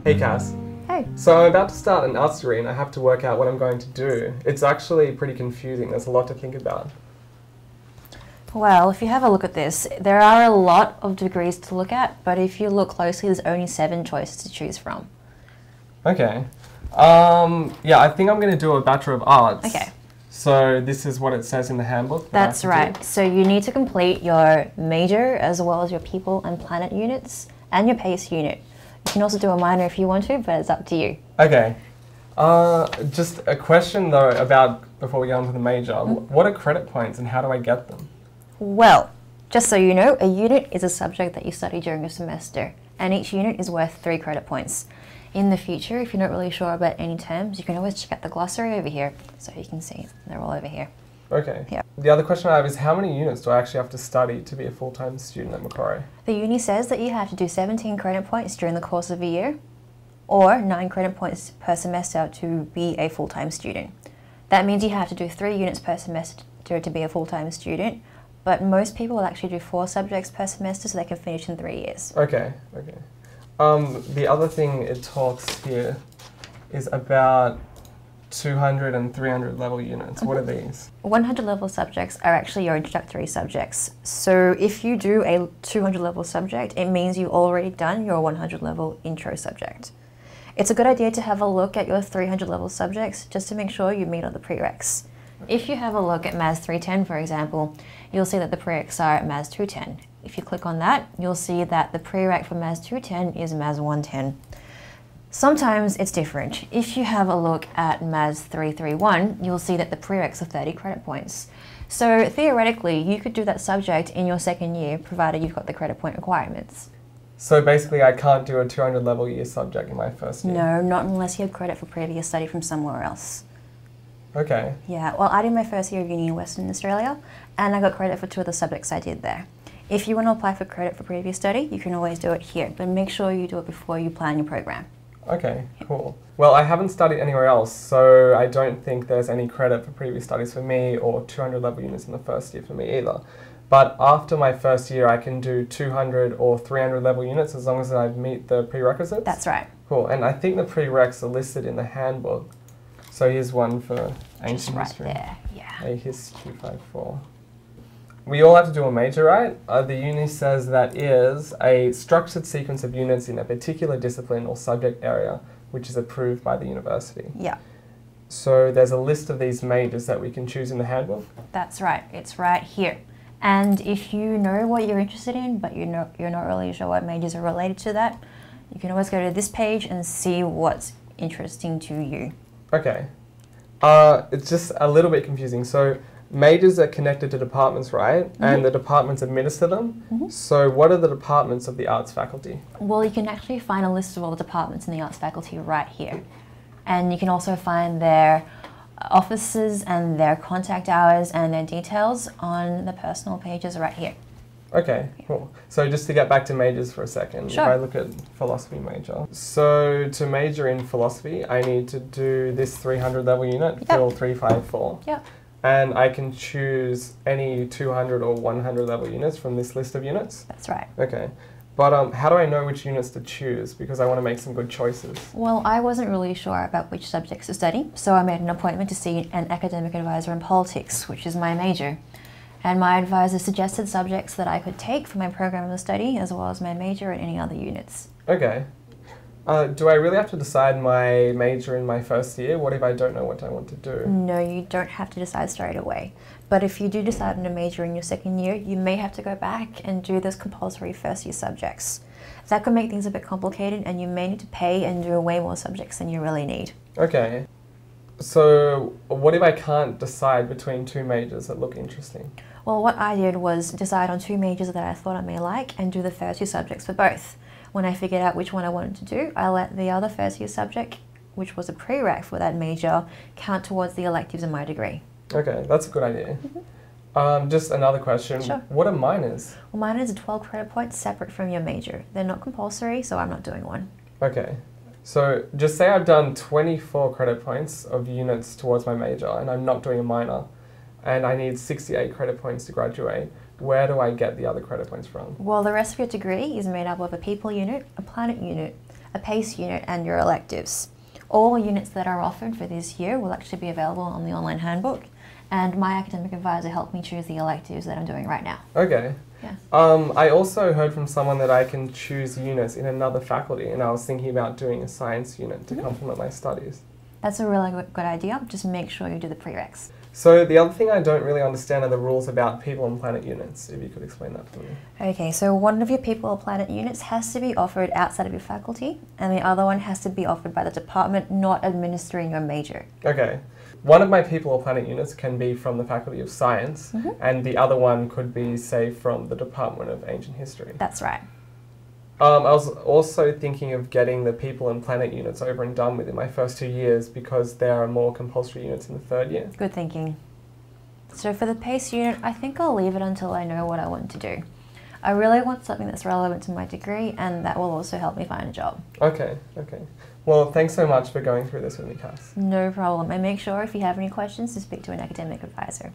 Hey Cass. Hey. So I'm about to start an arts degree and I have to work out what I'm going to do. It's actually pretty confusing. There's a lot to think about. Well, if you have a look at this, there are a lot of degrees to look at, but if you look closely, there's only 7 choices to choose from. Okay. Yeah, I think I'm going to do a Bachelor of Arts. Okay. So this is what it says in the handbook. That's right. So you need to complete your major as well as your people and planet units and your PACE unit. You can also do a minor if you want to, but it's up to you. Okay. Just a question though about, before we get on to the major, what are credit points and how do I get them? Well, just so you know, a unit is a subject that you study during a semester, and each unit is worth 3 credit points. In the future, if you're not really sure about any terms, you can always check out the glossary over here, so you can see they're all over here. Okay. Yeah. The other question I have is how many units do I actually have to study to be a full-time student at Macquarie? The uni says that you have to do 17 credit points during the course of a year, or 9 credit points per semester to be a full-time student. That means you have to do 3 units per semester to be a full-time student, but most people will actually do 4 subjects per semester so they can finish in 3 years. Okay, okay. The other thing it talks here is about 200 and 300 level units. What are these? 100 level subjects are actually your introductory subjects. So if you do a 200 level subject, it means you've already done your 100 level intro subject. It's a good idea to have a look at your 300 level subjects just to make sure you meet all the prereqs. If you have a look at MAS 310, for example, you'll see that the prereqs are MAS 210. If you click on that, you'll see that the prereq for MAS 210 is MAS 110. Sometimes it's different. If you have a look at MAS 331, you'll see that the prereqs are 30 credit points. So theoretically, you could do that subject in your second year, provided you've got the credit point requirements. So basically I can't do a 200 level year subject in my first year? No, not unless you have credit for previous study from somewhere else. Okay. Yeah, well, I did my first year of uni in Western Australia, and I got credit for 2 of the subjects I did there. If you want to apply for credit for previous study, you can always do it here, but make sure you do it before you plan your program. Okay, cool. Well, I haven't studied anywhere else, so I don't think there's any credit for previous studies for me or 200 level units in the first year for me either. But after my first year, I can do 200 or 300 level units as long as I meet the prerequisites? That's right. Cool, and I think the prereqs are listed in the handbook. So here's one for ancient history. Right there, yeah. A Hist 254. We all have to do a major, right? The uni says that is a structured sequence of units in a particular discipline or subject area which is approved by the university. Yeah. So there's a list of these majors that we can choose in the handbook? That's right, it's right here. And if you know what you're interested in, but you're not really sure what majors are related to that, you can always go to this page and see what's interesting to you. Okay. It's just a little bit confusing. So majors are connected to departments, right? And the departments administer them. So what are the departments of the arts faculty? Well, you can actually find a list of all the departments in the arts faculty right here. And you can also find their offices and their contact hours and their details on the personal pages right here. Okay, cool. So just to get back to majors for a second, Sure. if I look at philosophy major. So to major in philosophy, I need to do this 300 level unit, Phil 354. Yep. And I can choose any 200 or 100 level units from this list of units? That's right. Okay. But how do I know which units to choose? Because I want to make some good choices. Well, I wasn't really sure about which subjects to study, so I made an appointment to see an academic advisor in politics, which is my major. And my advisor suggested subjects that I could take for my program of study, as well as my major and any other units. Okay. Do I really have to decide my major in my first year? What if I don't know what I want to do? No, you don't have to decide straight away. But if you do decide on a major in your second year, you may have to go back and do those compulsory first year subjects. That could make things a bit complicated, and you may need to pay and do way more subjects than you really need. Okay. So what if I can't decide between 2 majors that look interesting? Well, what I did was decide on 2 majors that I thought I may like and do the first year subjects for both. When I figured out which one I wanted to do, I let the other first year subject, which was a prereq for that major, count towards the electives in my degree. Okay, that's a good idea. Just another question. Sure. What are minors? Well, minors are 12 credit points separate from your major. They're not compulsory, so I'm not doing one. Okay. So just say I've done 24 credit points of units towards my major and I'm not doing a minor and I need 68 credit points to graduate. Where do I get the other credit points from? Well, the rest of your degree is made up of a people unit, a planet unit, a PACE unit and your electives. All units that are offered for this year will actually be available on the online handbook, and my academic advisor helped me choose the electives that I'm doing right now. Okay. Yeah. I also heard from someone that I can choose units in another faculty, and I was thinking about doing a science unit to complement my studies. That's a really good idea. Just make sure you do the prereqs. So the other thing I don't really understand are the rules about people and planet units, if you could explain that for me. Okay, so one of your people or planet units has to be offered outside of your faculty, and the other one has to be offered by the department not administering your major. Okay. One of my people or planet units can be from the Faculty of Science, and the other one could be, say, from the Department of Ancient History. That's right. I was also thinking of getting the people and planet units over and done with in my first 2 years because there are more compulsory units in the third year. Good thinking. So for the PACE unit, I think I'll leave it until I know what I want to do. I really want something that's relevant to my degree, and that will also help me find a job. Okay. Well, thanks so much for going through this with me, Cass. No problem. And make sure if you have any questions to speak to an academic advisor.